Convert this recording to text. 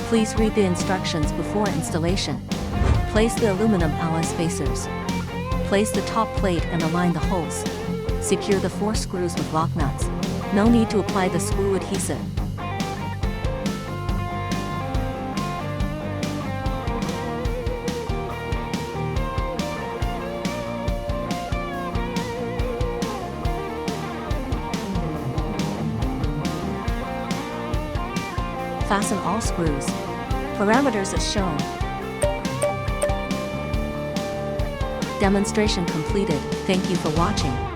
Please read the instructions before installation. Place the aluminum alloy spacers. Place the top plate and align the holes. Secure the 4 screws with lock nuts. No need to apply the screw adhesive. Fasten all screws. Parameters as shown. Demonstration completed. Thank you for watching.